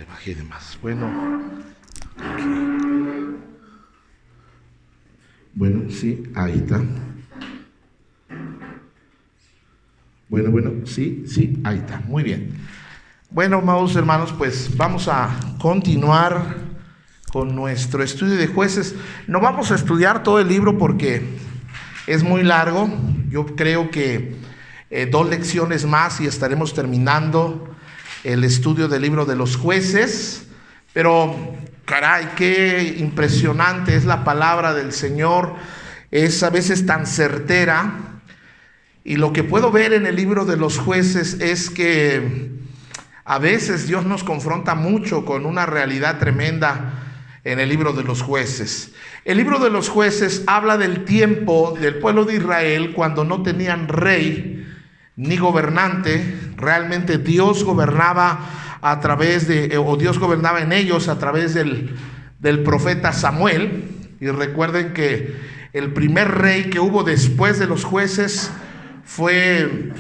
bajé de más. Bueno. Bueno, sí, ahí está. Bueno, sí, ahí está. Muy bien. Bueno, amados hermanos, pues vamos a continuar con nuestro estudio de Jueces. No vamos a estudiar todo el libro porque es muy largo. Yo creo que 2 lecciones más y estaremos terminando el estudio del libro de los Jueces. Pero caray, qué impresionante es la palabra del Señor. Es a veces tan certera. Y lo que puedo ver en el libro de los Jueces es que a veces Dios nos confronta mucho con una realidad tremenda en el libro de los Jueces. El libro de los Jueces habla del tiempo del pueblo de Israel cuando no tenían rey ni gobernante. Realmente Dios gobernaba a través de, o Dios gobernaba en ellos a través del profeta Samuel. Y recuerden que el primer rey que hubo después de los Jueces fue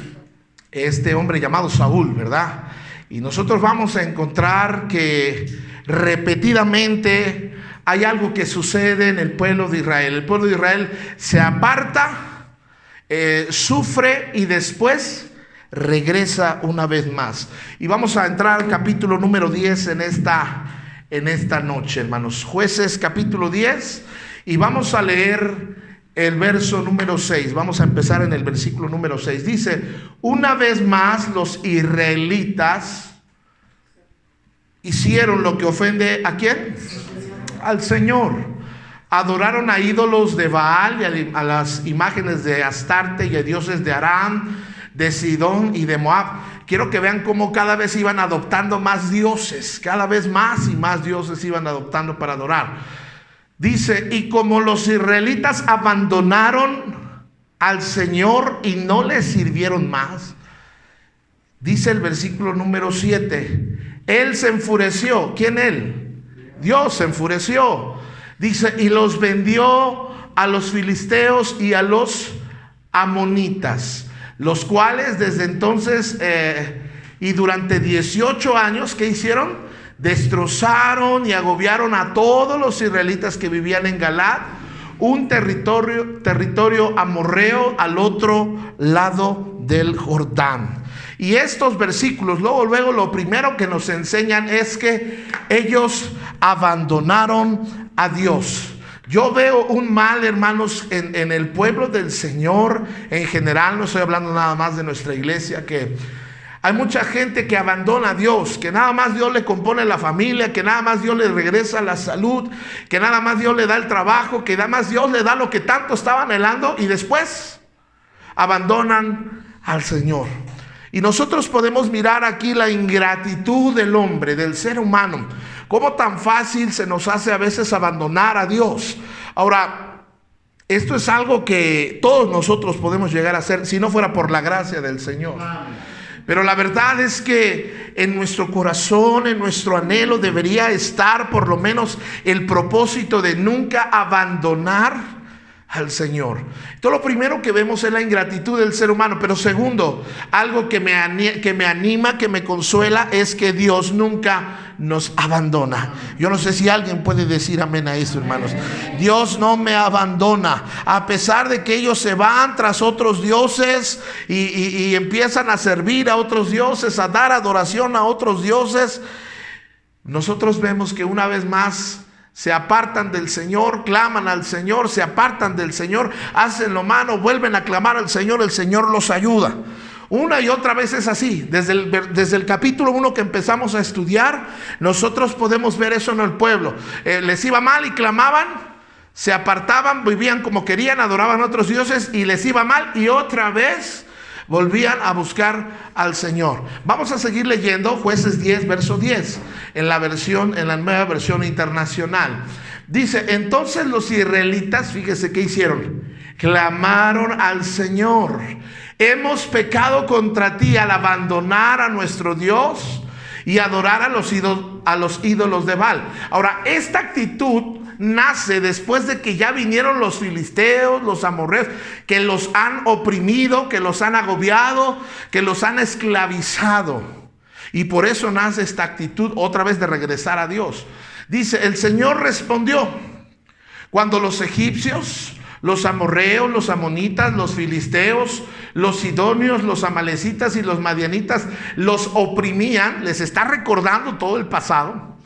este hombre llamado Saúl, ¿verdad? Y nosotros vamos a encontrar que repetidamente hay algo que sucede en el pueblo de Israel. El pueblo de Israel se aparta, sufre y después regresa una vez más. Y vamos a entrar al capítulo número 10 en esta noche, hermanos. Jueces capítulo 10, y vamos a leer el verso número 6. Vamos a empezar en el versículo número 6. Dice: una vez más los israelitas hicieron lo que ofende ¿a quién? Al Señor. Adoraron a ídolos de Baal y a las imágenes de Astarte y a dioses de Aram, de Sidón y de Moab. Quiero que vean cómo cada vez iban adoptando más dioses, cada vez más y más dioses iban adoptando para adorar. Dice: y como los israelitas abandonaron al Señor y no le sirvieron más, dice el versículo número 7, Él se enfureció. ¿Quién Él? Dios se enfureció. Dice: y los vendió a los filisteos y a los amonitas, los cuales desde entonces y durante 18 años, ¿qué hicieron? Destrozaron y agobiaron a todos los israelitas que vivían en Galaad, un territorio amorreo al otro lado del Jordán. Y estos versículos, luego lo primero que nos enseñan es que ellos abandonaron a Dios. Yo veo un mal, hermanos, en el pueblo del Señor en general. No estoy hablando nada más de nuestra iglesia, que hay mucha gente que abandona a Dios, que nada más Dios le compone la familia, que nada más Dios le regresa la salud, que nada más Dios le da el trabajo, que nada más Dios le da lo que tanto estaba anhelando, y después abandonan al Señor. Y nosotros podemos mirar aquí la ingratitud del hombre, del ser humano, cómo tan fácil se nos hace a veces abandonar a Dios. Ahora, esto es algo que todos nosotros podemos llegar a hacer si no fuera por la gracia del Señor. Pero la verdad es que en nuestro corazón, en nuestro anhelo debería estar por lo menos el propósito de nunca abandonar al Señor. Entonces lo primero que vemos es la ingratitud del ser humano. Pero segundo, algo que me anima, que me consuela, es que Dios nunca nos abandona. Yo no sé si alguien puede decir amén a eso, hermanos. Dios no me abandona. A pesar de que ellos se van tras otros dioses y empiezan a servir a otros dioses, a dar adoración a otros dioses, nosotros vemos que una vez más se apartan del Señor, claman al Señor, se apartan del Señor, hacen lo malo, vuelven a clamar al Señor, el Señor los ayuda. Una y otra vez es así. Desde el capítulo 1 que empezamos a estudiar, nosotros podemos ver eso en el pueblo. Les iba mal y clamaban, se apartaban, vivían como querían, adoraban a otros dioses y les iba mal, y otra vez volvían a buscar al Señor. Vamos a seguir leyendo Jueces 10, verso 10, en la nueva versión internacional. Dice: entonces los israelitas, fíjese qué hicieron, clamaron al Señor: hemos pecado contra ti al abandonar a nuestro Dios y adorar a los ídolos de Baal. Ahora, esta actitud nace después de que ya vinieron los filisteos, los amorreos, que los han oprimido, que los han agobiado, que los han esclavizado. Y por eso nace esta actitud otra vez de regresar a Dios. Dice, el Señor respondió, cuando los egipcios, los amorreos, los amonitas, los filisteos, los sidonios, los amalecitas y los madianitas los oprimían, les está recordando todo el pasado.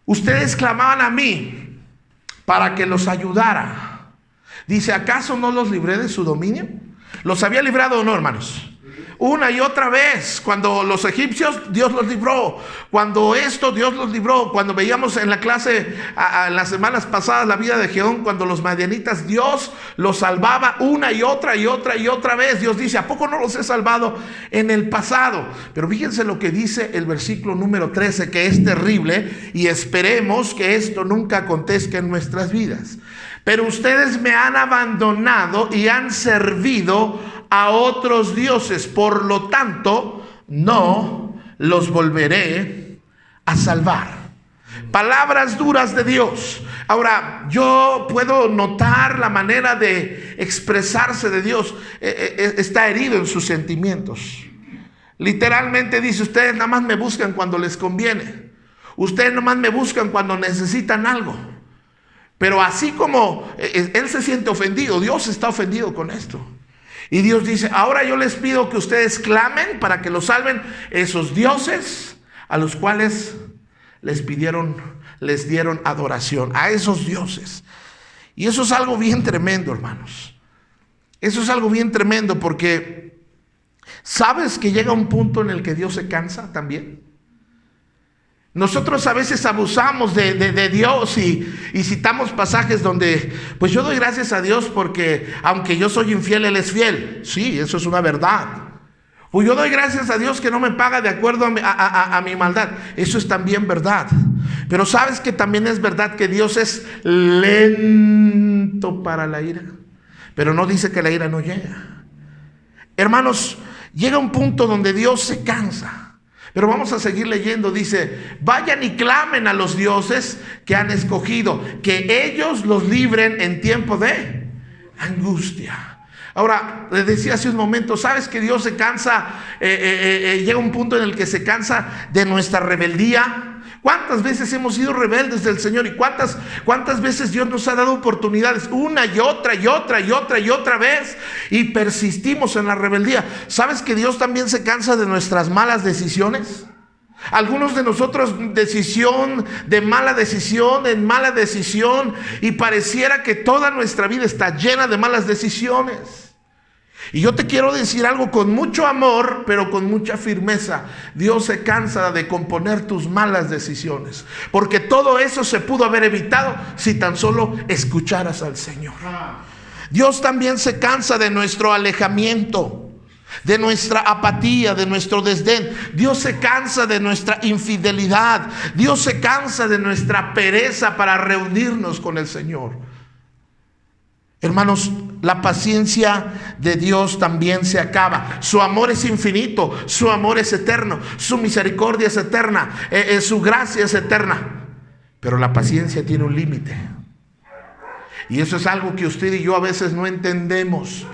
Ustedes clamaban a mí para que los ayudara. Dice, ¿acaso no los libré de su dominio? ¿Los había librado o no, hermanos? Una y otra vez, cuando los egipcios, Dios los libró. Cuando esto, Dios los libró. Cuando veíamos en la clase, en las semanas pasadas, la vida de Gedeón, cuando los madianitas, Dios los salvaba una y otra y otra y otra vez. Dios dice, ¿a poco no los he salvado en el pasado? Pero fíjense lo que dice el versículo número 13, que es terrible, y esperemos que esto nunca acontezca en nuestras vidas. Pero ustedes me han abandonado y han servido a otros dioses, por lo tanto, no los volveré a salvar. Palabras duras de Dios. Ahora, yo puedo notar la manera de expresarse de Dios. Está herido en sus sentimientos. Literalmente dice, ustedes nada más me buscan cuando les conviene. Ustedes nada más me buscan cuando necesitan algo. Pero así como él se siente ofendido, Dios está ofendido con esto. Y Dios dice, ahora yo les pido que ustedes clamen para que los salven esos dioses a los cuales les dieron adoración, a esos dioses. Y eso es algo bien tremendo, hermanos. Eso es algo bien tremendo, porque ¿sabes que llega un punto en el que Dios se cansa también? Nosotros a veces abusamos de Dios y citamos pasajes donde, pues yo doy gracias a Dios porque aunque yo soy infiel, Él es fiel. Sí, eso es una verdad. Pues yo doy gracias a Dios que no me paga de acuerdo a mi maldad. Eso es también verdad. Pero ¿sabes que también es verdad que Dios es lento para la ira? Pero no dice que la ira no llega. Hermanos, llega un punto donde Dios se cansa. Pero vamos a seguir leyendo, dice, vayan y clamen a los dioses que han escogido, que ellos los libren en tiempo de angustia. Ahora, les decía hace un momento, ¿sabes que Dios se cansa? Llega un punto en el que se cansa de nuestra rebeldía. ¿Cuántas veces hemos sido rebeldes del Señor? ¿Y cuántas veces Dios nos ha dado oportunidades? Una y otra y otra y otra y otra vez. Y persistimos en la rebeldía. ¿Sabes que Dios también se cansa de nuestras malas decisiones? Algunos de nosotros decisión de mala decisión en mala decisión. Y pareciera que toda nuestra vida está llena de malas decisiones. Y yo te quiero decir algo con mucho amor, pero con mucha firmeza. Dios se cansa de componer tus malas decisiones, porque todo eso se pudo haber evitado si tan solo escucharas al Señor. Dios también se cansa de nuestro alejamiento, de nuestra apatía, de nuestro desdén. Dios se cansa de nuestra infidelidad. Dios se cansa de nuestra pereza para reunirnos con el Señor. Hermanos, la paciencia de Dios también se acaba. Su amor es infinito, su amor es eterno, su misericordia es eterna, su gracia es eterna. Pero la paciencia tiene un límite. Y eso es algo que usted y yo a veces no entendemos.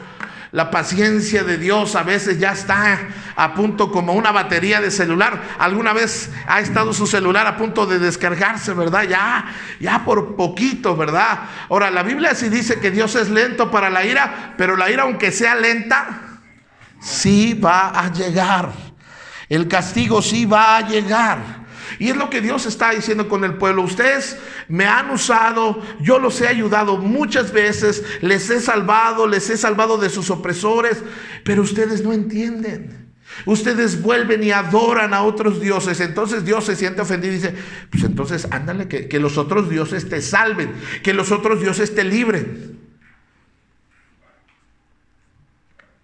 La paciencia de Dios a veces ya está a punto como una batería de celular. ¿Alguna vez ha estado su celular a punto de descargarse, verdad? Ya por poquito, ¿verdad? Ahora, la Biblia sí dice que Dios es lento para la ira, pero la ira, aunque sea lenta, sí va a llegar. El castigo sí va a llegar. Y es lo que Dios está diciendo con el pueblo. Ustedes me han usado, yo los he ayudado muchas veces, les he salvado de sus opresores, pero ustedes no entienden. Ustedes vuelven y adoran a otros dioses. Entonces Dios se siente ofendido y dice, pues entonces ándale, que los otros dioses te salven, que los otros dioses te libren.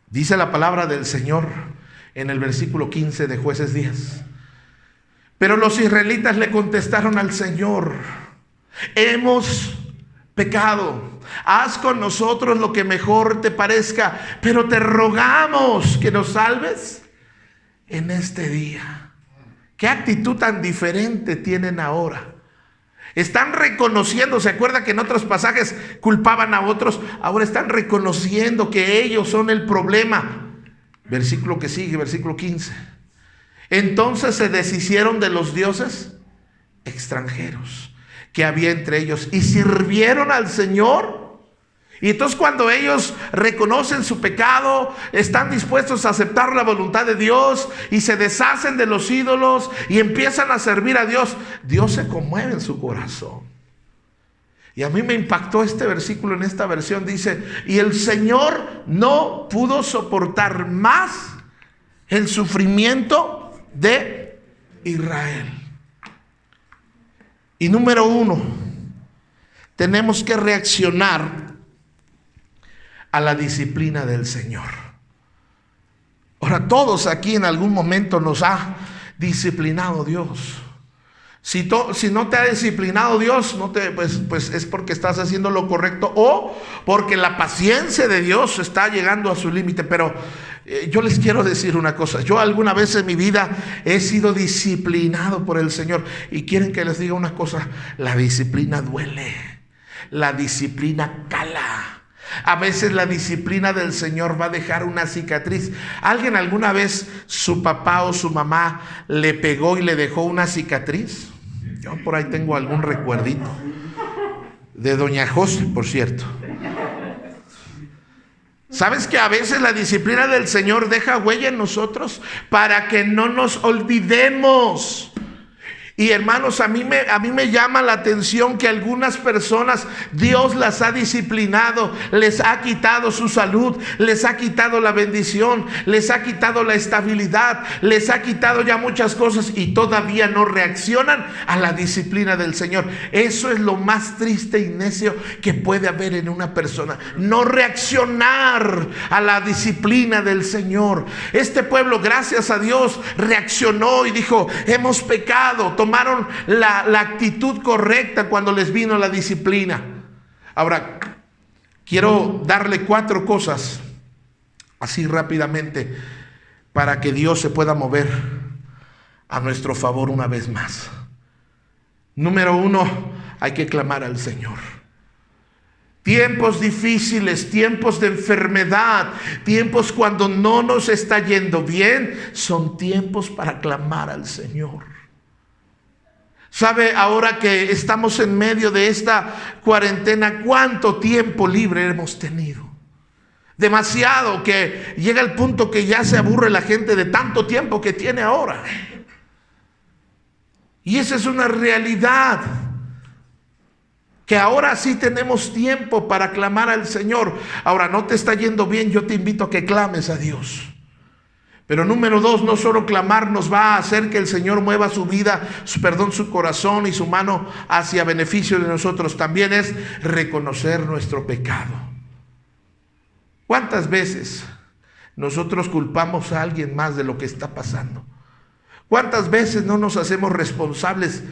Dice la palabra del Señor en el versículo 15 de Jueces 10. Pero los israelitas le contestaron al Señor, hemos pecado, haz con nosotros lo que mejor te parezca, pero te rogamos que nos salves en este día. ¿Qué actitud tan diferente tienen ahora? Están reconociendo, ¿se acuerda que en otros pasajes culpaban a otros? Ahora están reconociendo que ellos son el problema. Versículo que sigue, versículo 15. Entonces se deshicieron de los dioses extranjeros que había entre ellos y sirvieron al Señor. Y entonces cuando ellos reconocen su pecado, están dispuestos a aceptar la voluntad de Dios y se deshacen de los ídolos y empiezan a servir a Dios, Dios se conmueve en su corazón. Y a mí me impactó este versículo en esta versión. Dice, y el Señor no pudo soportar más el sufrimiento de Israel. Y número 1, tenemos que reaccionar a la disciplina del Señor. Ahora, todos aquí en algún momento nos ha disciplinado Dios. Si no te ha disciplinado Dios, pues es porque estás haciendo lo correcto o porque la paciencia de Dios está llegando a su límite. Pero yo les quiero decir una cosa. Yo alguna vez en mi vida he sido disciplinado por el Señor. Y quieren que les diga una cosa. La disciplina duele. La disciplina cala. A veces la disciplina del Señor va a dejar una cicatriz. ¿Alguien alguna vez su papá o su mamá le pegó y le dejó una cicatriz? Yo por ahí tengo algún recuerdito. De doña José, por cierto. ¿Sabes que a veces la disciplina del Señor deja huella en nosotros para que no nos olvidemos? Y hermanos, a mí me llama la atención que algunas personas Dios las ha disciplinado, les ha quitado su salud, les ha quitado la bendición, les ha quitado la estabilidad, les ha quitado ya muchas cosas y todavía no reaccionan a la disciplina del Señor. Eso es lo más triste y necio que puede haber en una persona, no reaccionar a la disciplina del Señor. Este pueblo, gracias a Dios, reaccionó y dijo, hemos pecado. Tomaron la actitud correcta cuando les vino la disciplina. Ahora, quiero darle 4 cosas así rápidamente para que Dios se pueda mover a nuestro favor una vez más. Número 1, hay que clamar al Señor. Tiempos difíciles, tiempos de enfermedad, tiempos cuando no nos está yendo bien, son tiempos para clamar al Señor. ¿Sabe? Ahora que estamos en medio de esta cuarentena, ¿cuánto tiempo libre hemos tenido? Demasiado, que llega el punto que ya se aburre la gente de tanto tiempo que tiene ahora. Y esa es una realidad. Que ahora sí tenemos tiempo para clamar al Señor. Ahora, no te está yendo bien, yo te invito a que clames a Dios. Pero número 2, no solo clamar nos va a hacer que el Señor mueva su vida, su corazón y su mano hacia beneficio de nosotros. También es reconocer nuestro pecado. ¿Cuántas veces nosotros culpamos a alguien más de lo que está pasando? ¿Cuántas veces no nos hacemos responsables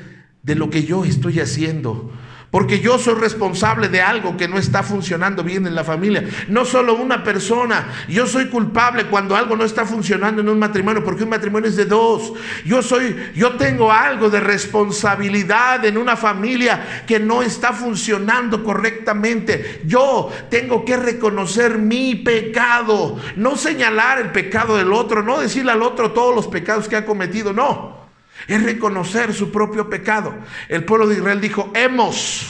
de lo que yo estoy haciendo? Porque yo soy responsable de algo que no está funcionando bien en la familia. No solo una persona. Yo soy culpable cuando algo no está funcionando en un matrimonio, porque un matrimonio es de 2. Yo tengo algo de responsabilidad en una familia que no está funcionando correctamente. Yo tengo que reconocer mi pecado. No señalar el pecado del otro. No decirle al otro todos los pecados que ha cometido. No. Es reconocer su propio pecado. El pueblo de Israel dijo, hemos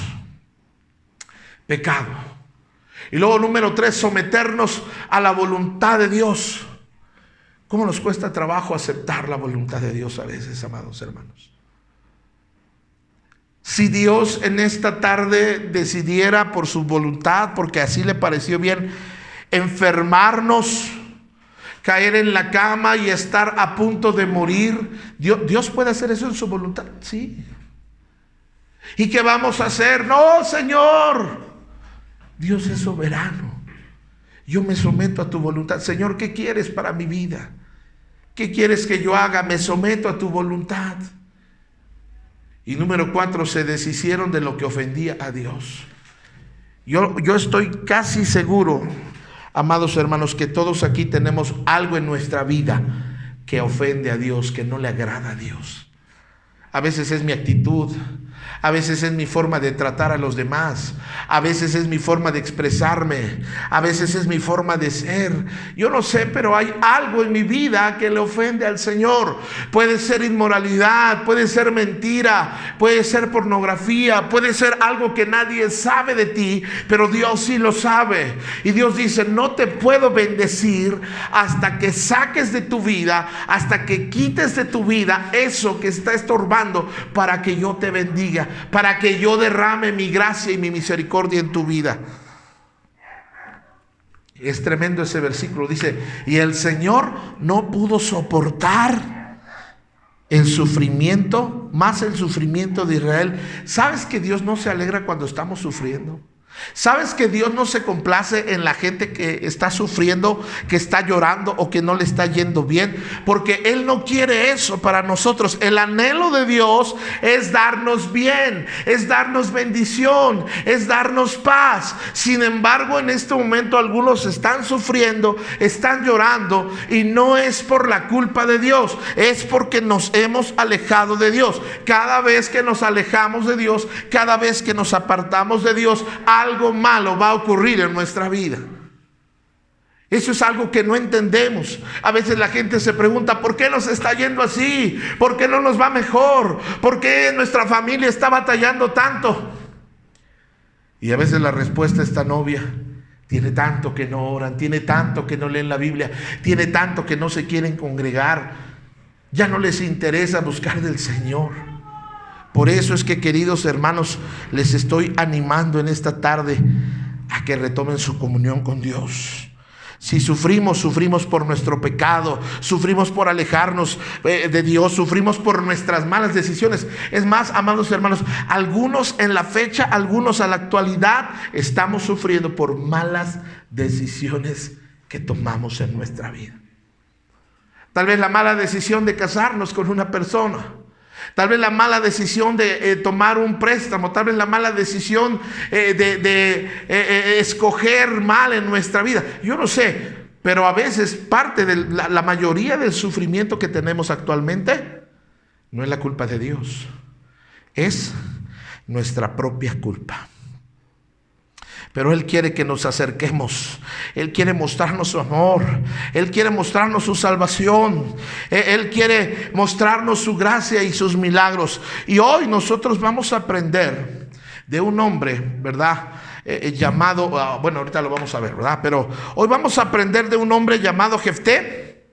pecado. Y luego número 3, someternos a la voluntad de Dios. ¿Cómo nos cuesta trabajo aceptar la voluntad de Dios a veces, amados hermanos? Si Dios en esta tarde decidiera por su voluntad, porque así le pareció bien, enfermarnos, caer en la cama y estar a punto de morir, ¿Dios puede hacer eso en su voluntad? Sí. ¿Y qué vamos a hacer? No, Señor. Dios es soberano. Yo me someto a tu voluntad. Señor, ¿qué quieres para mi vida? ¿Qué quieres que yo haga? Me someto a tu voluntad. Y número 4, se deshicieron de lo que ofendía a Dios. Yo estoy casi seguro, amados hermanos, que todos aquí tenemos algo en nuestra vida que ofende a Dios, que no le agrada a Dios. A veces es mi actitud, A veces es mi forma de tratar a los demás. A veces es mi forma de expresarme. A veces es mi forma de ser. Yo no sé, pero hay algo en mi vida que le ofende al Señor. Puede ser inmoralidad, puede ser mentira, puede ser pornografía, puede ser algo que nadie sabe de ti, pero Dios sí lo sabe. Y Dios dice, no te puedo bendecir hasta que saques de tu vida, hasta que quites de tu vida eso que está estorbando para que yo te bendiga, para que yo derrame mi gracia y mi misericordia en tu vida. Es tremendo ese versículo. Dice, y el Señor no pudo soportar el sufrimiento, más el sufrimiento de Israel. ¿Sabes que Dios no se alegra cuando estamos sufriendo? ¿Sabes que Dios no se complace en la gente que está sufriendo, que está llorando o que no le está yendo bien? Porque Él no quiere eso para nosotros. El anhelo de Dios es darnos bien, es darnos bendición, es darnos paz. Sin embargo, en este momento algunos están sufriendo, están llorando, y no es por la culpa de Dios, es porque nos hemos alejado de Dios. Cada vez que nos alejamos de Dios, cada vez que nos apartamos de Dios, algo malo va a ocurrir en nuestra vida. Eso es algo que no entendemos. A veces la gente se pregunta, ¿por qué nos está yendo así? ¿Por qué no nos va mejor? ¿Por qué nuestra familia está batallando tanto? Y a veces la respuesta es tan obvia. Tiene tanto que no oran, tiene tanto que no leen la Biblia, tiene tanto que no se quieren congregar, ya no les interesa buscar del Señor. Por eso es que, queridos hermanos, les estoy animando en esta tarde a que retomen su comunión con Dios. Si sufrimos, sufrimos por nuestro pecado, sufrimos por alejarnos de Dios, sufrimos por nuestras malas decisiones. Es más, amados hermanos, algunos en la fecha, algunos a la actualidad, estamos sufriendo por malas decisiones que tomamos en nuestra vida. Tal vez la mala decisión de casarnos con una persona, tal vez la mala decisión de tomar un préstamo, tal vez la mala decisión de escoger mal en nuestra vida. Yo no sé, pero a veces parte de la mayoría del sufrimiento que tenemos actualmente no es la culpa de Dios, es nuestra propia culpa. Pero Él quiere que nos acerquemos. Él quiere mostrarnos su amor. Él quiere mostrarnos su salvación. Él quiere mostrarnos su gracia y sus milagros. Y hoy nosotros vamos a aprender de un hombre, ¿verdad? Llamado, bueno, ahorita lo vamos a ver, ¿verdad? Pero hoy vamos a aprender de un hombre llamado Jefté.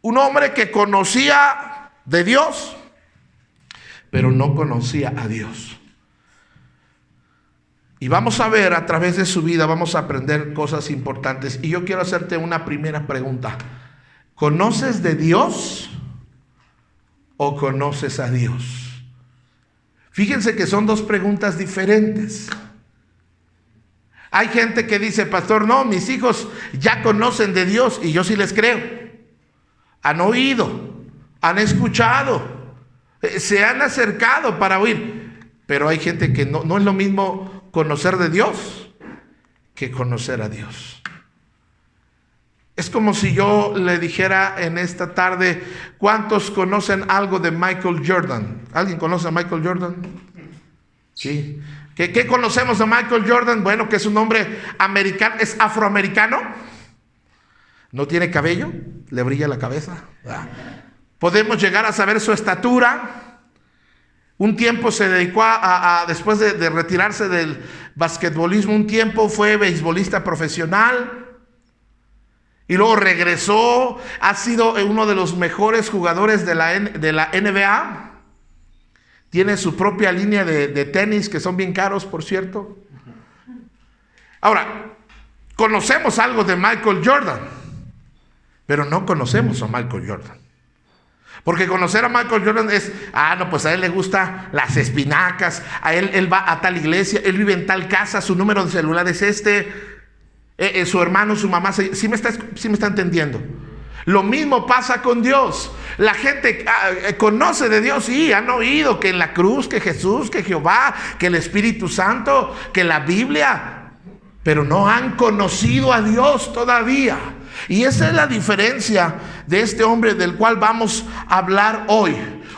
Un hombre que conocía de Dios, pero no conocía a Dios. Y vamos a ver a través de su vida, vamos a aprender cosas importantes. Y yo quiero hacerte una primera pregunta. ¿Conoces de Dios o conoces a Dios? Fíjense que son dos preguntas diferentes. Hay gente que dice, pastor, no, mis hijos ya conocen de Dios, y yo sí les creo. Han oído, han escuchado, se han acercado para oír. Pero hay gente que no es lo mismo conocer de Dios que conocer a Dios. Es como si yo le dijera en esta tarde, ¿cuántos conocen algo de Michael Jordan? ¿Alguien conoce a Michael Jordan? Sí. ¿Qué conocemos de Michael Jordan? Bueno, que es un hombre americano, es afroamericano, no tiene cabello, le brilla la cabeza, ¿verdad? Podemos llegar a saber su estatura. Un tiempo se dedicó después de retirarse del basquetbolismo, un tiempo fue beisbolista profesional y luego regresó. Ha sido uno de los mejores jugadores de la NBA. Tiene su propia línea de tenis, que son bien caros, por cierto. Ahora, conocemos algo de Michael Jordan, pero no conocemos a Michael Jordan. Porque conocer a Michael Jordan es, no, pues a él le gustan las espinacas, a él va a tal iglesia, él vive en tal casa, su número de celular es este, su hermano, su mamá, ¿sí me está entendiendo? Lo mismo pasa con Dios. La gente conoce de Dios, sí, han oído que en la cruz, que Jesús, que Jehová, que el Espíritu Santo, que la Biblia, pero no han conocido a Dios todavía. Y esa es la diferencia de este hombre del cual vamos a hablar hoy.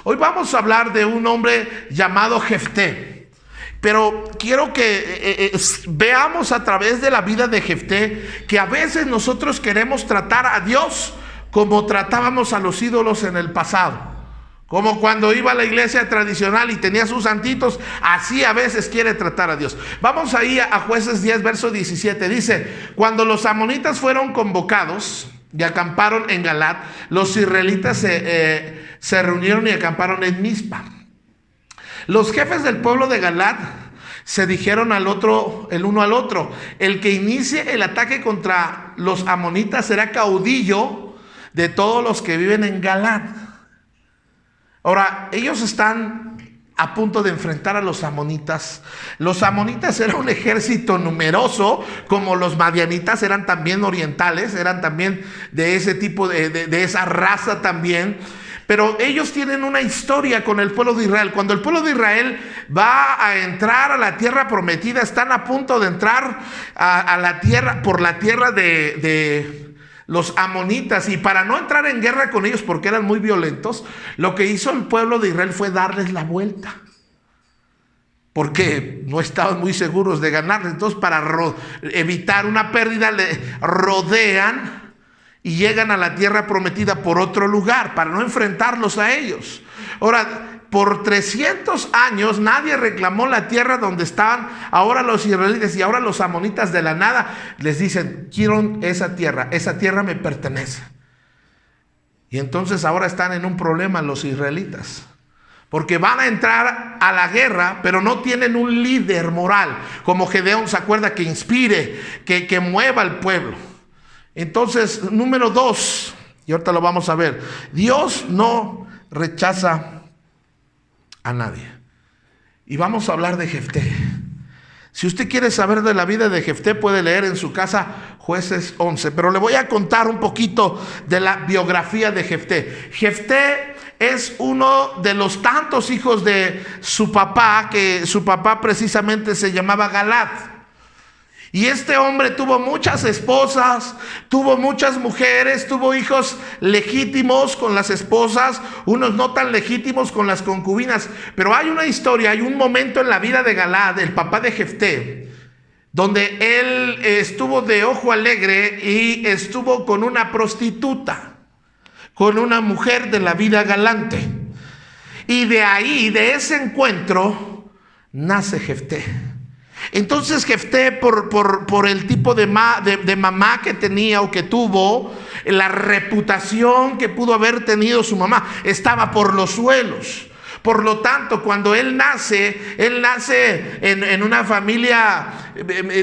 Hoy vamos a hablar de un hombre llamado Jefté. Pero quiero que veamos a través de la vida de Jefté que a veces nosotros queremos tratar a Dios como tratábamos a los ídolos en el pasado. Como cuando iba a la iglesia tradicional y tenía sus santitos, así a veces quiere tratar a Dios. Vamos ahí a Jueces 10, verso 17. Dice: cuando los amonitas fueron convocados y acamparon en Galat, los israelitas se reunieron y acamparon en Mizpa. Los jefes del pueblo de Galat se dijeron el uno al otro: el que inicie el ataque contra los amonitas será caudillo de todos los que viven en Galat. Ahora, ellos están a punto de enfrentar a los amonitas. Los amonitas eran un ejército numeroso, como los madianitas eran también orientales, eran también de ese tipo, de esa raza también. Pero ellos tienen una historia con el pueblo de Israel. Cuando el pueblo de Israel va a entrar a la tierra prometida, están a punto de entrar a la tierra, por la tierra de los amonitas, y para no entrar en guerra con ellos porque eran muy violentos, lo que hizo el pueblo de Israel fue darles la vuelta, porque no estaban muy seguros de ganarles. Entonces, para evitar una pérdida, le rodean y llegan a la tierra prometida por otro lugar para no enfrentarlos a ellos. Ahora, por 300 años nadie reclamó la tierra donde estaban ahora los israelitas, y ahora los amonitas de la nada les dicen: quiero esa tierra me pertenece. Y entonces ahora están en un problema los israelitas, porque van a entrar a la guerra, pero no tienen un líder moral, como Gedeón, ¿se acuerda? Que inspire, que mueva al pueblo. Entonces, número 2, y ahorita lo vamos a ver: Dios no rechaza a nadie. Y vamos a hablar de Jefté. Si usted quiere saber de la vida de Jefté, puede leer en su casa Jueces 11. Pero le voy a contar un poquito de la biografía de Jefté. Jefté es uno de los tantos hijos de su papá, que su papá precisamente se llamaba Galat. Y este hombre tuvo muchas esposas, tuvo muchas mujeres, tuvo hijos legítimos con las esposas, unos no tan legítimos con las concubinas. Pero hay una historia, hay un momento en la vida de Galad, el papá de Jefté, donde él estuvo de ojo alegre y estuvo con una prostituta, con una mujer de la vida galante. Y de ahí, de ese encuentro, nace Jefté. Entonces Jefté, por el tipo de mamá que tenía o que tuvo, la reputación que pudo haber tenido su mamá, estaba por los suelos. Por lo tanto, cuando él nace en una familia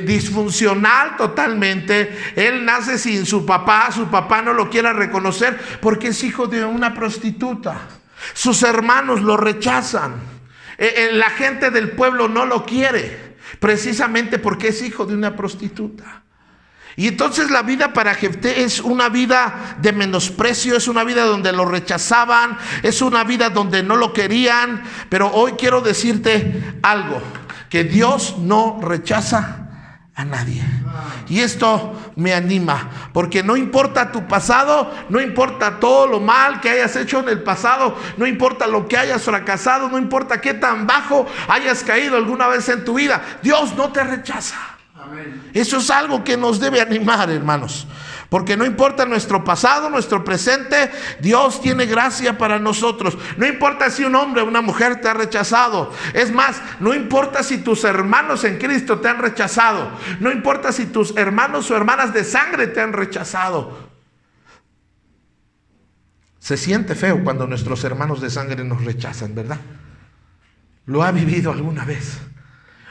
disfuncional totalmente. Él nace sin su papá no lo quiere reconocer porque es hijo de una prostituta. Sus hermanos lo rechazan. La gente del pueblo no lo quiere, precisamente porque es hijo de una prostituta. Y entonces la vida para Jefté es una vida de menosprecio, es una vida donde lo rechazaban, es una vida donde no lo querían. Pero hoy quiero decirte algo, que Dios no rechaza a nadie. Y esto me anima, porque no importa tu pasado, no importa todo lo mal que hayas hecho en el pasado, no importa lo que hayas fracasado, no importa qué tan bajo hayas caído alguna vez en tu vida, Dios no te rechaza. Amén. Eso es algo que nos debe animar, hermanos, porque no importa nuestro pasado, nuestro presente, Dios tiene gracia para nosotros. No importa si un hombre o una mujer te ha rechazado. Es más, no importa si tus hermanos en Cristo te han rechazado. No importa si tus hermanos o hermanas de sangre te han rechazado. Se siente feo cuando nuestros hermanos de sangre nos rechazan, ¿verdad? ¿Lo ha vivido alguna vez?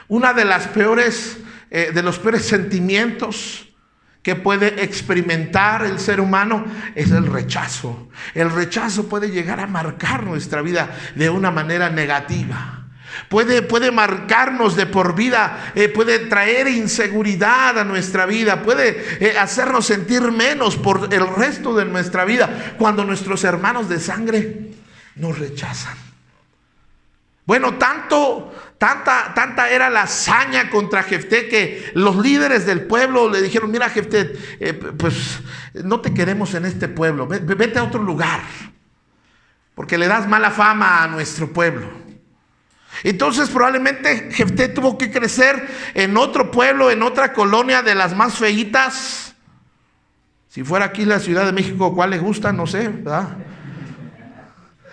Una de las peores de los peores sentimientos que puede experimentar el ser humano es el rechazo. El rechazo puede llegar a marcar nuestra vida de una manera negativa. Puede marcarnos de por vida, puede traer inseguridad a nuestra vida, puede hacernos sentir menos por el resto de nuestra vida cuando nuestros hermanos de sangre nos rechazan. Bueno, tanta era la hazaña contra Jefté que los líderes del pueblo le dijeron: mira, Jefté, pues no te queremos en este pueblo, vete a otro lugar. porque le das mala fama a nuestro pueblo. Entonces probablemente Jefté tuvo que crecer en otro pueblo, en otra colonia de las más feitas. Si fuera aquí la Ciudad de México, ¿cuál le gusta? No sé, ¿verdad?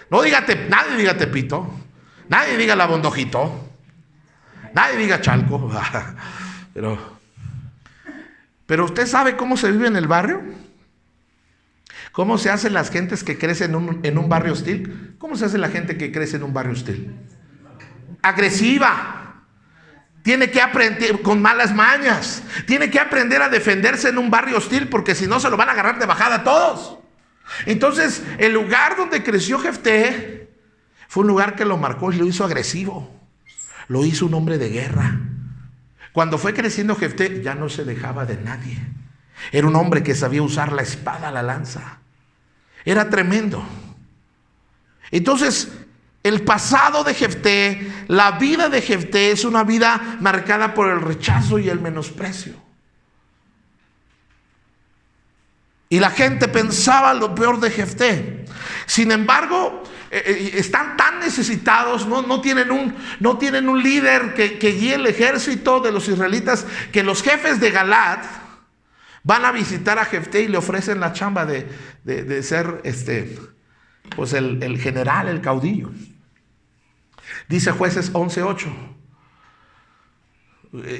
No dígate, nadie diga Tepito, nadie diga La Bondojito, nadie diga Chalco. Pero usted sabe cómo se vive en el barrio. ¿Cómo se hacen las gentes que crecen en un barrio hostil? ¿Cómo se hace la gente que crece en un barrio hostil? Agresiva. Tiene que aprender con malas mañas. Tiene que aprender a defenderse en un barrio hostil, porque si no se lo van a agarrar de bajada a todos. Entonces, el lugar donde creció Jefté fue un lugar que lo marcó y lo hizo agresivo. Lo hizo un hombre de guerra. Cuando fue creciendo Jefté, ya no se dejaba de nadie. Era un hombre que sabía usar la espada, la lanza. Era tremendo. Entonces, el pasado de Jefté, la vida de Jefté es una vida marcada por el rechazo y el menosprecio. Y la gente pensaba lo peor de Jefté. Sin embargo, están tan necesitados, no tienen un líder que guíe el ejército de los israelitas, que los jefes de Galaad van a visitar a Jefté y le ofrecen la chamba de ser pues el general, el caudillo. Dice Jueces 11:8.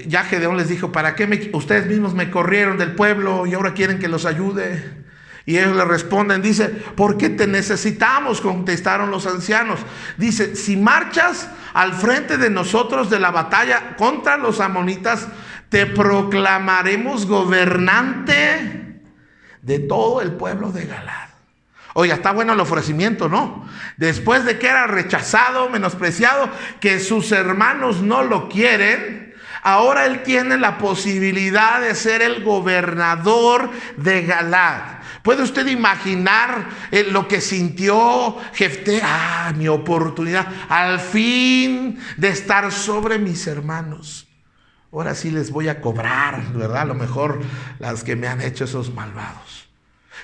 Ya Gedeón les dijo: ¿para qué ustedes mismos me corrieron del pueblo y ahora quieren que los ayude? Y ellos le responden, dice: porque te necesitamos, contestaron los ancianos. Dice: si marchas al frente de nosotros de la batalla contra los amonitas, te proclamaremos gobernante de todo el pueblo de Galaad. Oiga, está bueno el ofrecimiento, ¿no? Después de que era rechazado, menospreciado, que sus hermanos no lo quieren, ahora él tiene la posibilidad de ser el gobernador de Galaad. ¿Puede usted imaginar lo que sintió Jefté? Mi oportunidad al fin de estar sobre mis hermanos. Ahora sí les voy a cobrar, ¿verdad? A lo mejor las que me han hecho esos malvados.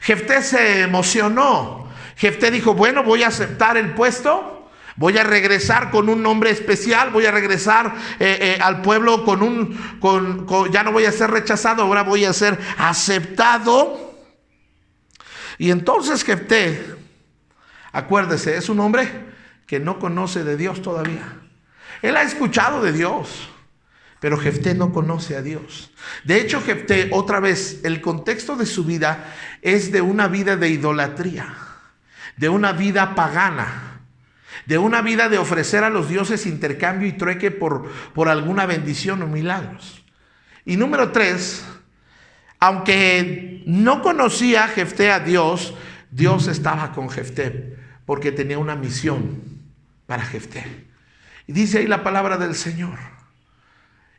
Jefté se emocionó. Jefté dijo: bueno, voy a aceptar el puesto. Voy a regresar con un nombre especial. Voy a regresar al pueblo ya no voy a ser rechazado, ahora voy a ser aceptado. Y entonces Jefté, acuérdese, es un hombre que no conoce de Dios todavía. Él ha escuchado de Dios, pero Jefté no conoce a Dios. De hecho, Jefté, otra vez, el contexto de su vida es de una vida de idolatría, de una vida pagana, de una vida de ofrecer a los dioses intercambio y trueque por alguna bendición o milagros. Y número 3, aunque no conocía Jefté a Dios, Dios estaba con Jefté, porque tenía una misión para Jefté. Y dice ahí la palabra del Señor: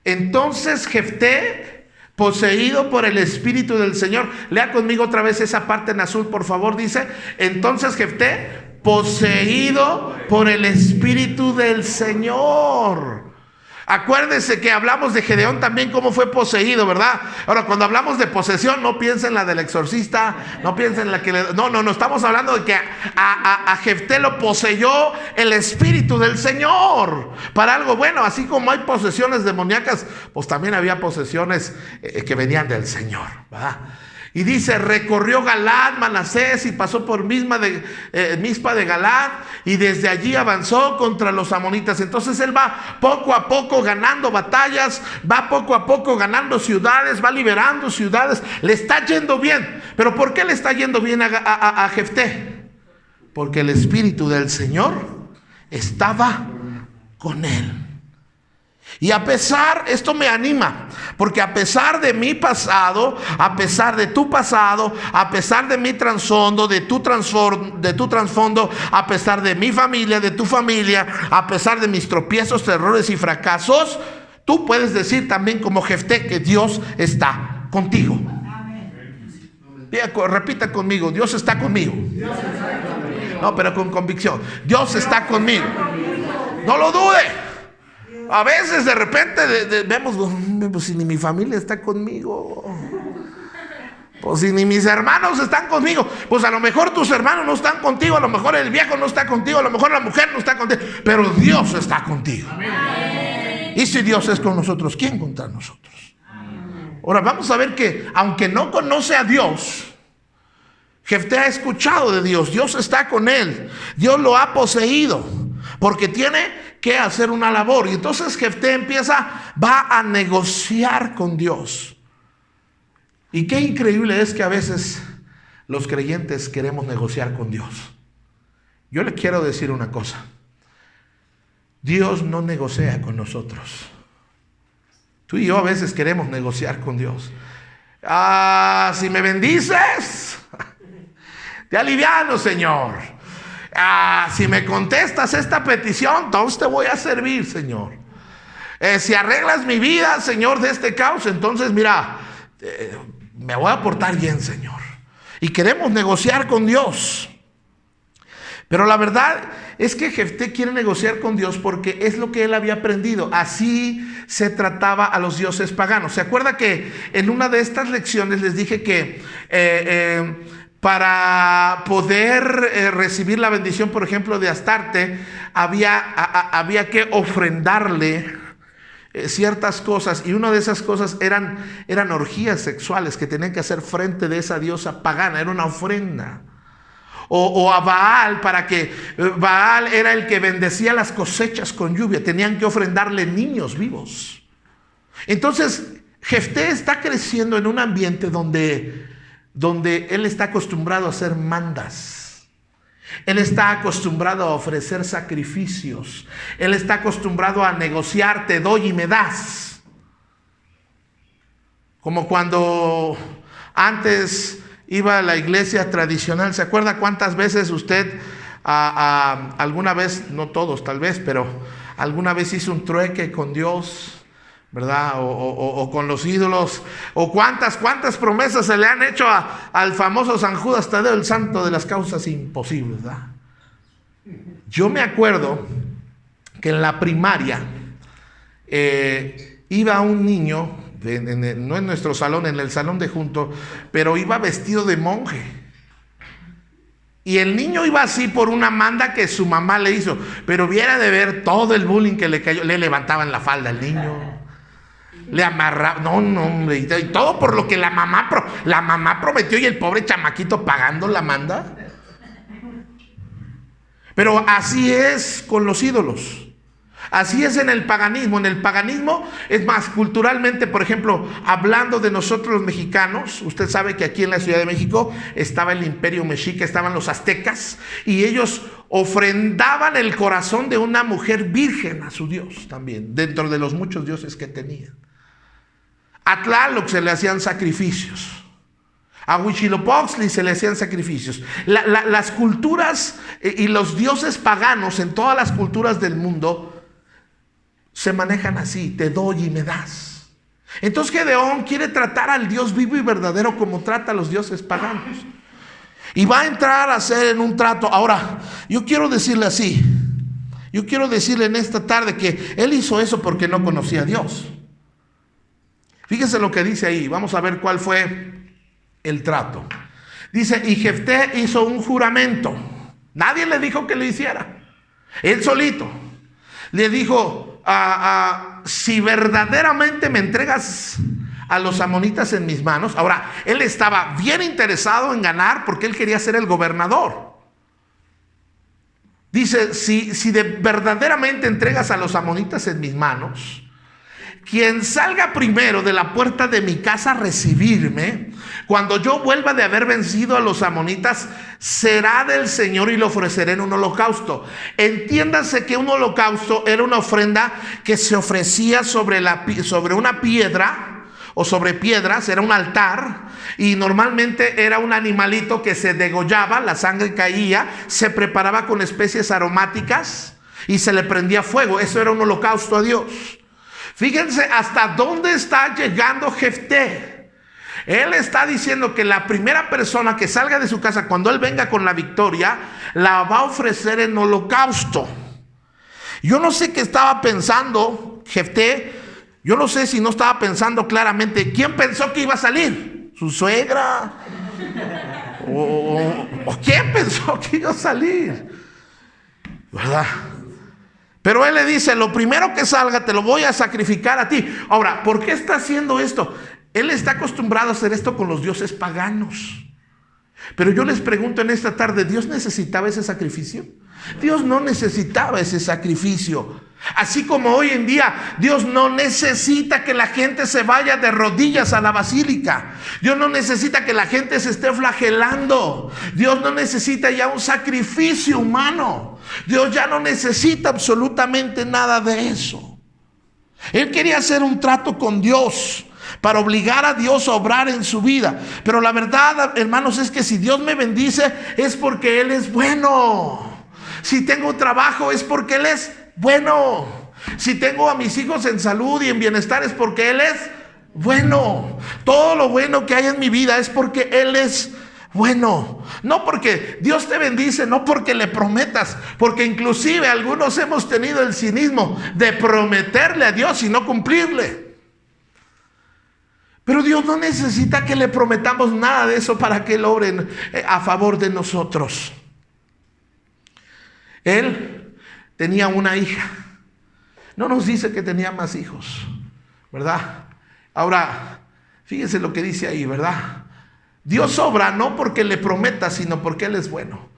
entonces Jefté, poseído por el Espíritu del Señor. Lea conmigo otra vez esa parte en azul, por favor. Dice: entonces Jefté, poseído por el Espíritu del Señor. Acuérdense que hablamos de Gedeón también, cómo fue poseído, ¿verdad? Ahora, cuando hablamos de posesión, no piensen en la del exorcista, no piensen en la que no, estamos hablando de que a Jefté lo poseyó el Espíritu del Señor para algo bueno. Así como hay posesiones demoníacas, pues también había posesiones que venían del Señor, ¿verdad? Y dice: recorrió Galaad, Manasés, y pasó por Mizpa de Galaad, y desde allí avanzó contra los amonitas. Entonces él va poco a poco ganando batallas, va poco a poco ganando ciudades, va liberando ciudades. Le está yendo bien. ¿Pero por qué le está yendo bien a Jefté? Porque el Espíritu del Señor estaba con él. Y a pesar, esto me anima, porque a pesar de mi pasado, a pesar de tu pasado, a pesar de mi trasfondo, de tu trasfondo, a pesar de mi familia, de tu familia, a pesar de mis tropiezos, errores y fracasos, tú puedes decir también como Jefté que Dios está contigo. Repita conmigo: Dios está conmigo. No, pero con convicción: Dios está conmigo. No lo dude. A veces de repente vemos, pues si ni mi familia está conmigo. Pues si ni mis hermanos están conmigo, pues a lo mejor tus hermanos no están contigo, a lo mejor el viejo no está contigo, a lo mejor la mujer no está contigo, pero Dios está contigo. Amén. Y si Dios es con nosotros, ¿quién contra nosotros? Ahora vamos a ver que aunque no conoce a Dios, Jefté ha escuchado de Dios, Dios está con él, Dios lo ha poseído, porque tiene que hacer una labor. Y entonces Jefté va a negociar con Dios. Y qué increíble es que a veces los creyentes queremos negociar con Dios. Yo le quiero decir una cosa: Dios no negocia con nosotros. Tú y yo a veces queremos negociar con Dios. Si me bendices, te aliviano, Señor. Si me contestas esta petición, entonces te voy a servir, Señor. Si arreglas mi vida, Señor, de este caos, entonces mira, me voy a portar bien, Señor. Y queremos negociar con Dios. Pero la verdad es que Jefté quiere negociar con Dios porque es lo que él había aprendido. Así se trataba a los dioses paganos. ¿Se acuerda que en una de estas lecciones les dije que para poder recibir la bendición, por ejemplo, de Astarte, había que ofrendarle ciertas cosas, y una de esas cosas eran orgías sexuales que tenían que hacer frente de esa diosa pagana? Era una ofrenda. O a Baal, para que Baal era el que bendecía las cosechas con lluvia, tenían que ofrendarle niños vivos. Entonces Jefté está creciendo en un ambiente donde él está acostumbrado a hacer mandas. Él está acostumbrado a ofrecer sacrificios. Él está acostumbrado a negociar, te doy y me das. Como cuando antes iba a la iglesia tradicional. ¿Se acuerda cuántas veces usted, alguna vez, no todos tal vez, pero alguna vez hizo un trueque con Dios, ¿verdad? O con los ídolos. O cuántas promesas se le han hecho al famoso San Judas Tadeo, el santo de las causas imposibles, ¿verdad? Yo me acuerdo que en la primaria iba un niño, no en nuestro salón, en el salón de junto, pero iba vestido de monje. Y el niño iba así por una manda que su mamá le hizo, pero viera de ver todo el bullying que le cayó. Le levantaban la falda al niño, le amarraban, no, hombre, y todo por lo que la mamá prometió, y el pobre chamaquito pagando la manda. Pero así es con los ídolos. Así es en el paganismo. En el paganismo, es más, culturalmente, por ejemplo, hablando de nosotros los mexicanos, usted sabe que aquí en la Ciudad de México estaba el imperio mexica, estaban los aztecas, y ellos ofrendaban el corazón de una mujer virgen a su Dios también, dentro de los muchos dioses que tenían. A Tlaloc se le hacían sacrificios. A Huitzilopochtli se le hacían sacrificios. Las culturas y los dioses paganos en todas las culturas del mundo se manejan así: te doy y me das. Entonces Gedeón quiere tratar al Dios vivo y verdadero como trata a los dioses paganos. Y va a entrar a hacer en un trato. Ahora, yo quiero decirle así. Yo quiero decirle en esta tarde que él hizo eso porque no conocía a Dios. Fíjese lo que dice ahí. Vamos a ver cuál fue el trato. Dice: y Jefté hizo un juramento. Nadie le dijo que lo hiciera. Él solito le dijo: si verdaderamente me entregas a los amonitas en mis manos. Ahora, él estaba bien interesado en ganar porque él quería ser el gobernador. Dice: si verdaderamente entregas a los amonitas en mis manos, quien salga primero de la puerta de mi casa a recibirme, cuando yo vuelva de haber vencido a los amonitas, será del Señor y le ofreceré en un holocausto. Entiéndase que un holocausto era una ofrenda que se ofrecía sobre una piedra o sobre piedras, era un altar, y normalmente era un animalito que se degollaba, la sangre caía, se preparaba con especies aromáticas y se le prendía fuego. Eso era un holocausto a Dios. Fíjense hasta dónde está llegando Jefté. Él está diciendo que la primera persona que salga de su casa, cuando él venga con la victoria, la va a ofrecer en holocausto. Yo no sé qué estaba pensando Jefté. Yo no sé si no estaba pensando claramente. ¿Quién pensó que iba a salir? ¿Su suegra? ¿O quién pensó que iba a salir? ¿Verdad? Pero él le dice, lo primero que salga te lo voy a sacrificar a ti. Ahora, ¿por qué está haciendo esto? Él está acostumbrado a hacer esto con los dioses paganos. Pero yo les pregunto en esta tarde, ¿Dios necesitaba ese sacrificio? Dios no necesitaba ese sacrificio. Así como hoy en día Dios no necesita que la gente se vaya de rodillas a la basílica. Dios no necesita que la gente se esté flagelando. Dios no necesita ya un sacrificio humano. Dios ya no necesita absolutamente nada de eso. Él quería hacer un trato con Dios para obligar a Dios a obrar en su vida. Pero la verdad, hermanos, es que si Dios me bendice es porque Él es bueno. Si tengo trabajo es porque Él es bueno. Si tengo a mis hijos en salud y en bienestar es porque Él es bueno. Todo lo bueno que hay en mi vida es porque Él es bueno. No porque Dios te bendice, no porque le prometas, porque inclusive algunos hemos tenido el cinismo de prometerle a Dios y no cumplirle. Pero Dios no necesita que le prometamos nada de eso para que Él obre a favor de nosotros. Él tenía una hija. No nos dice que tenía más hijos, ¿verdad? Ahora, fíjense lo que dice ahí, ¿verdad? Dios obra no porque le prometa, sino porque Él es bueno.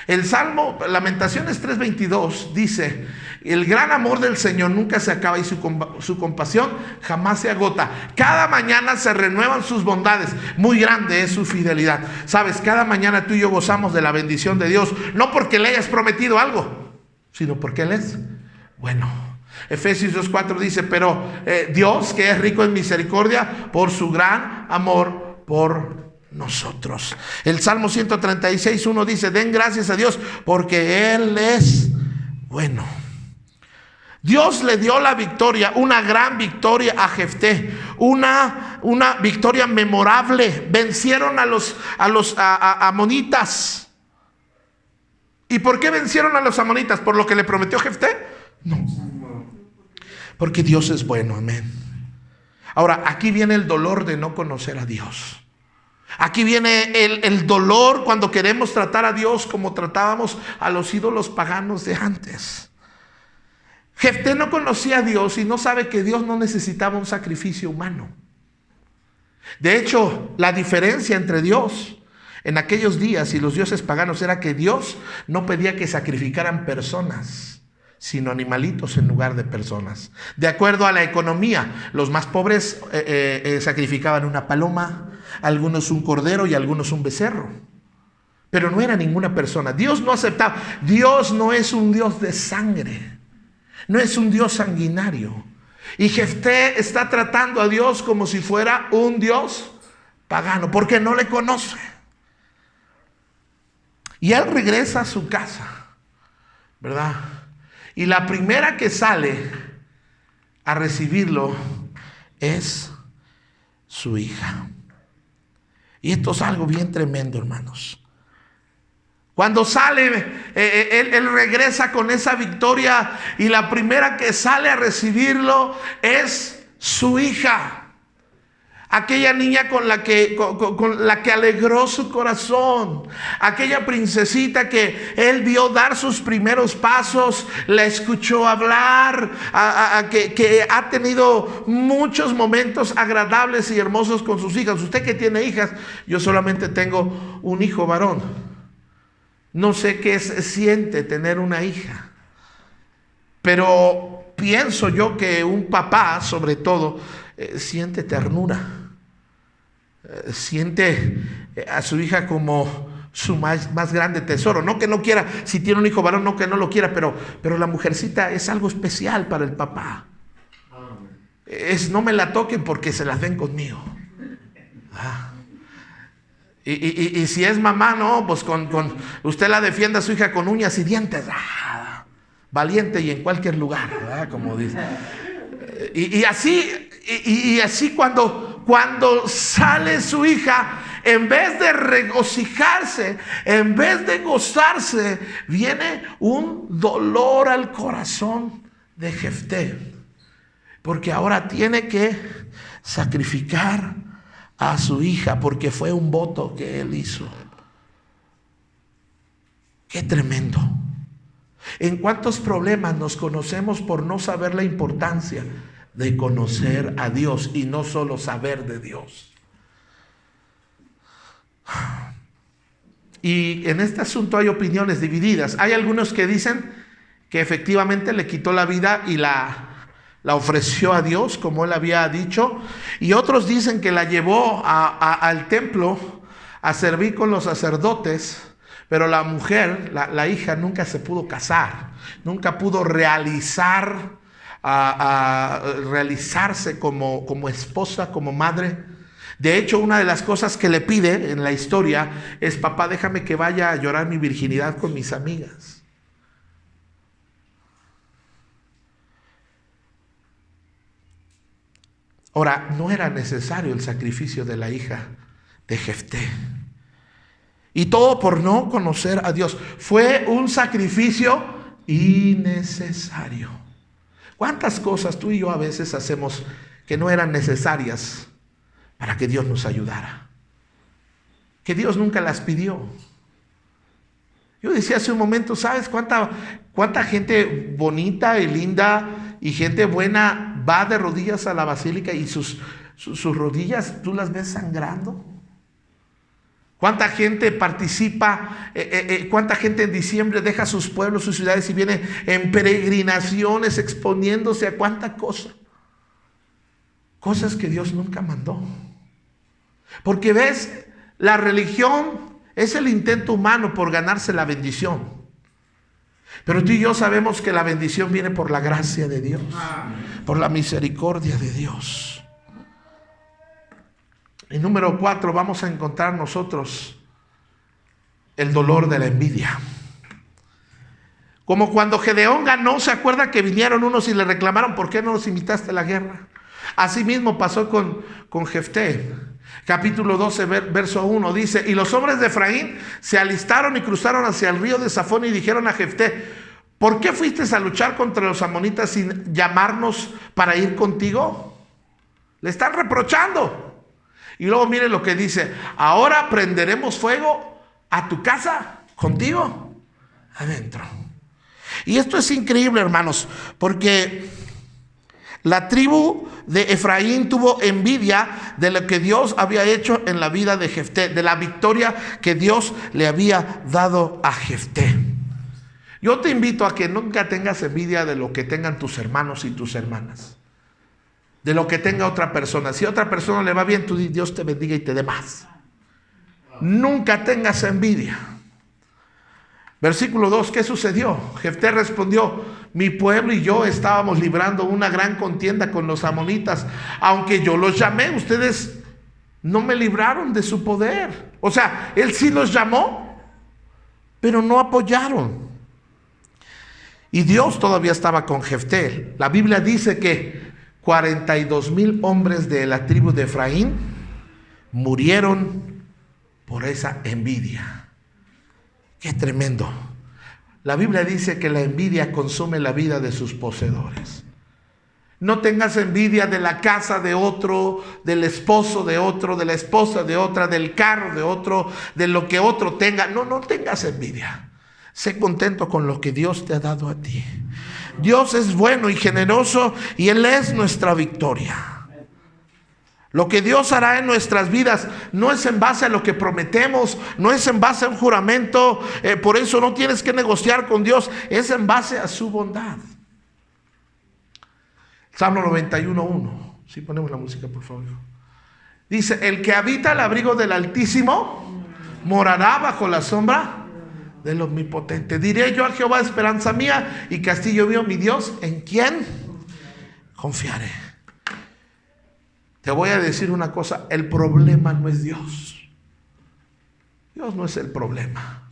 El Salmo, Lamentaciones 3:22 dice, el gran amor del Señor nunca se acaba y su compasión jamás se agota. Cada mañana se renuevan sus bondades, muy grande es su fidelidad. Sabes, cada mañana tú y yo gozamos de la bendición de Dios, no porque le hayas prometido algo, sino porque Él es bueno. Efesios 2:4 dice, pero Dios, que es rico en misericordia, por su gran amor por nosotros. El Salmo 136:1 dice, den gracias a Dios porque Él es bueno. Dios le dio la victoria, una gran victoria a Jefté, una victoria memorable. Vencieron a los amonitas. ¿Y por qué vencieron a los amonitas? ¿Por lo que le prometió Jefté? No. Porque Dios es bueno, amén. Ahora, aquí viene el dolor de no conocer a Dios. Aquí viene el dolor cuando queremos tratar a Dios como tratábamos a los ídolos paganos de antes. Jefté no conocía a Dios y no sabe que Dios no necesitaba un sacrificio humano. De hecho, la diferencia entre Dios en aquellos días y los dioses paganos era que Dios no pedía que sacrificaran personas, sino animalitos en lugar de personas. De acuerdo a la economía, los más pobres sacrificaban una paloma, algunos un cordero y algunos un becerro. Pero no era ninguna persona. Dios no aceptaba. Dios no es un Dios de sangre. No es un Dios sanguinario. Y Jefté está tratando a Dios como si fuera un Dios pagano, porque no le conoce. Y él regresa a su casa, ¿verdad? Y la primera que sale a recibirlo es su hija. Y esto es algo bien tremendo, hermanos. Cuando sale, él regresa con esa victoria y la primera que sale a recibirlo es su hija. Aquella niña con la que alegró su corazón. Aquella princesita que él vio dar sus primeros pasos, la escuchó hablar, que ha tenido muchos momentos agradables y hermosos con sus hijas. Usted que tiene hijas, yo solamente tengo un hijo varón. No sé qué se siente tener una hija, pero pienso yo que un papá, sobre todo, siente ternura, siente a su hija como su más grande tesoro. No que no quiera, si tiene un hijo varón, no que no lo quiera, pero la mujercita es algo especial para el papá. No me la toquen porque se las den conmigo. Y si es mamá, no, pues usted la defiende a su hija con uñas y dientes. Valiente y en cualquier lugar, ¿verdad? Como dice. Y así cuando sale su hija, en vez de regocijarse, en vez de gozarse, viene un dolor al corazón de Jefté. Porque ahora tiene que sacrificar a su hija porque fue un voto que él hizo. Qué tremendo. ¿En cuántos problemas nos conocemos por no saber la importancia de conocer a Dios y no solo saber de Dios? Y en este asunto hay opiniones divididas. Hay algunos que dicen que efectivamente le quitó la vida y la ofreció a Dios, como él había dicho. Y otros dicen que la llevó al templo a servir con los sacerdotes. Pero la mujer, la hija, nunca se pudo casar. Nunca pudo realizarse como esposa, como madre. De hecho, una de las cosas que le pide en la historia es: papá, déjame que vaya a llorar mi virginidad con mis amigas. Ahora, no era necesario el sacrificio de la hija de Jefté. Y todo por no conocer a Dios. Fue un sacrificio innecesario. ¿Cuántas cosas tú y yo a veces hacemos que no eran necesarias para que Dios nos ayudara? Que Dios nunca las pidió. Yo decía hace un momento, ¿sabes cuánta gente bonita y linda y gente buena va de rodillas a la basílica y sus rodillas tú las ves sangrando? ¿Cuánta gente participa? ¿Cuánta gente en diciembre deja sus pueblos, sus ciudades y viene en peregrinaciones exponiéndose a cuánta cosa? Cosas que Dios nunca mandó. Porque ves, la religión es el intento humano por ganarse la bendición. Pero tú y yo sabemos que la bendición viene por la gracia de Dios, por la misericordia de Dios. Y número 4, vamos a encontrar nosotros el dolor de la envidia. Como cuando Gedeón ganó, ¿se acuerda que vinieron unos y le reclamaron: ¿por qué no nos invitaste a la guerra? Así mismo pasó con Jefté. Capítulo 12, verso 1 dice: y los hombres de Efraín se alistaron y cruzaron hacia el río de Safón y dijeron a Jefté: ¿por qué fuiste a luchar contra los amonitas sin llamarnos para ir contigo? Le están reprochando. Y luego mire lo que dice: ahora prenderemos fuego a tu casa contigo adentro. Y esto es increíble, hermanos, porque la tribu de Efraín tuvo envidia de lo que Dios había hecho en la vida de Jefté, de la victoria que Dios le había dado a Jefté. Yo te invito a que nunca tengas envidia de lo que tengan tus hermanos y tus hermanas, de lo que tenga otra persona. Si a otra persona le va bien, tú di: Dios te bendiga y te dé más. Nunca tengas envidia. Versículo 2, ¿qué sucedió? Jefté respondió: mi pueblo y yo estábamos librando una gran contienda con los amonitas. Aunque yo los llamé, ustedes no me libraron de su poder. O sea, él sí los llamó, pero no apoyaron. Y Dios todavía estaba con Jefté. La Biblia dice que 42,000 hombres de la tribu de Efraín murieron por esa envidia. Qué tremendo. La Biblia dice que la envidia consume la vida de sus poseedores. No tengas envidia de la casa de otro, del esposo de otro, de la esposa de otra, del carro de otro, de lo que otro tenga. No tengas envidia. Sé contento con lo que Dios te ha dado a ti. Dios es bueno y generoso y Él es nuestra victoria. Lo que Dios hará en nuestras vidas no es en base a lo que prometemos, no es en base a un juramento, por eso no tienes que negociar con Dios, es en base a su bondad. Salmo 91:1. Si ponemos la música, por favor. Dice: el que habita el abrigo del Altísimo morará bajo la sombra del Omnipotente. Diré yo a Jehová: esperanza mía y castillo mío, mi Dios, ¿en quién confiaré? Te voy a decir una cosa: el problema no es Dios. Dios no es el problema.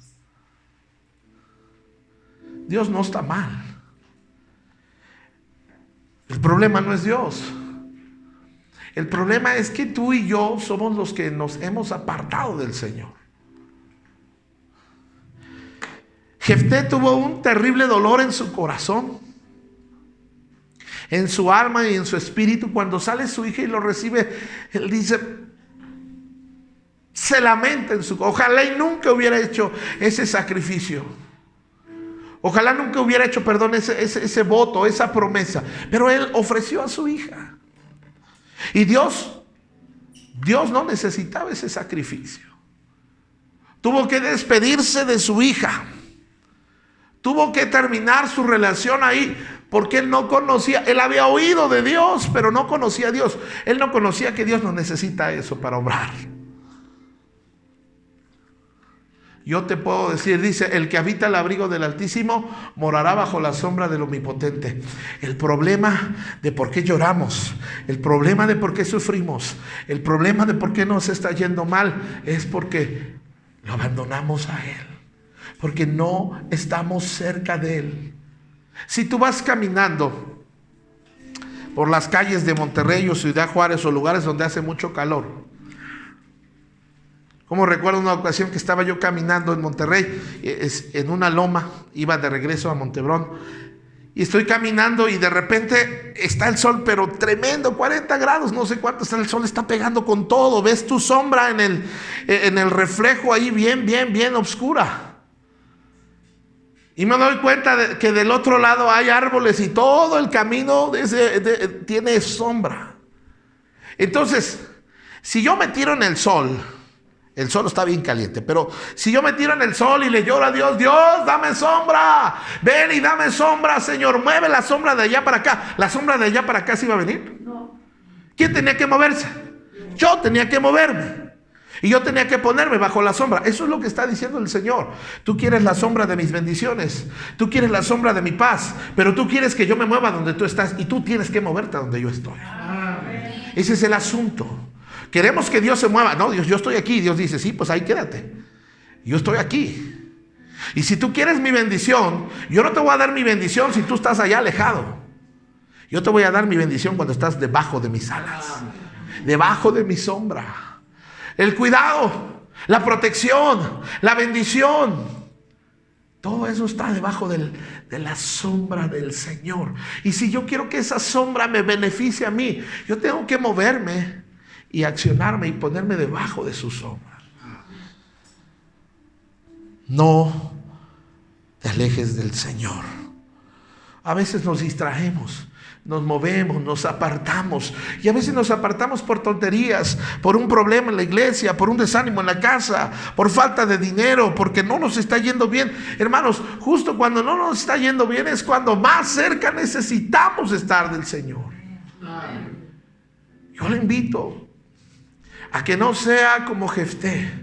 Dios no está mal. El problema no es Dios. El problema es que tú y yo somos los que nos hemos apartado del Señor. Jefté tuvo un terrible dolor en su corazón, en su alma y en su espíritu. Cuando sale su hija y lo recibe, él dice: se lamenta en su... Ojalá y nunca hubiera hecho ese sacrificio. Ojalá nunca hubiera hecho, perdón, ese voto, esa promesa. Pero él ofreció a su hija. Y Dios no necesitaba ese sacrificio. Tuvo que despedirse de su hija. Tuvo que terminar su relación ahí, porque él no conocía, él había oído de Dios, pero no conocía a Dios. Él no conocía que Dios no necesita eso para obrar. Yo te puedo decir, dice, el que habita el abrigo del Altísimo morará bajo la sombra del Omnipotente. El problema de por qué lloramos, el problema de por qué sufrimos, el problema de por qué nos está yendo mal, es porque lo abandonamos a Él, porque no estamos cerca de Él. Si tú vas caminando por las calles de Monterrey o Ciudad Juárez o lugares donde hace mucho calor, como recuerdo una ocasión que estaba yo caminando en Monterrey, en una loma, iba de regreso a Montebrón, y estoy caminando y de repente está el sol, pero tremendo, 40 grados, no sé cuánto está el sol, está pegando con todo, ves tu sombra en el reflejo ahí bien oscura. Y me doy cuenta de que del otro lado hay árboles y todo el camino tiene sombra. Entonces, si yo me tiro en el sol está bien caliente, pero si yo me tiro en el sol y le lloro a Dios, Dios, dame sombra, ven y dame sombra, Señor, mueve la sombra de allá para acá. ¿La sombra de allá para acá se iba a venir? No. ¿Quién tenía que moverse? Yo tenía que moverme. Y yo tenía que ponerme bajo la sombra. Eso es lo que está diciendo el Señor. Tú quieres la sombra de mis bendiciones, tú quieres la sombra de mi paz, pero tú quieres que yo me mueva donde tú estás, y tú tienes que moverte a donde yo estoy. Ese es el asunto. Queremos que Dios se mueva. No, Dios, yo estoy aquí. Dios dice, sí, pues ahí quédate. Yo estoy aquí. Y si tú quieres mi bendición, yo no te voy a dar mi bendición si tú estás allá alejado. Yo te voy a dar mi bendición cuando estás debajo de mis alas, debajo de mi sombra. El cuidado, la protección, la bendición, todo eso está debajo de la sombra del Señor. Y si yo quiero que esa sombra me beneficie a mí, yo tengo que moverme y accionarme y ponerme debajo de su sombra. No te alejes del Señor. A veces nos distraemos, nos movemos, nos apartamos, y a veces nos apartamos por tonterías, por un problema en la iglesia, por un desánimo en la casa, por falta de dinero, porque no nos está yendo bien. Hermanos, justo cuando no nos está yendo bien es cuando más cerca necesitamos estar del Señor. Yo le invito a que no sea como Jefté,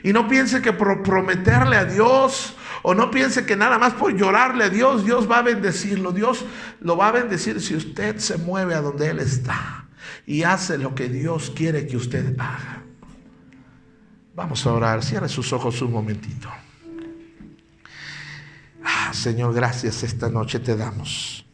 y no piense que por prometerle a Dios, o no piense que nada más por llorarle a Dios, Dios va a bendecirlo. Dios lo va a bendecir si usted se mueve a donde Él está y hace lo que Dios quiere que usted haga. Vamos a orar. Cierre sus ojos un momentito. Señor, gracias esta noche te damos.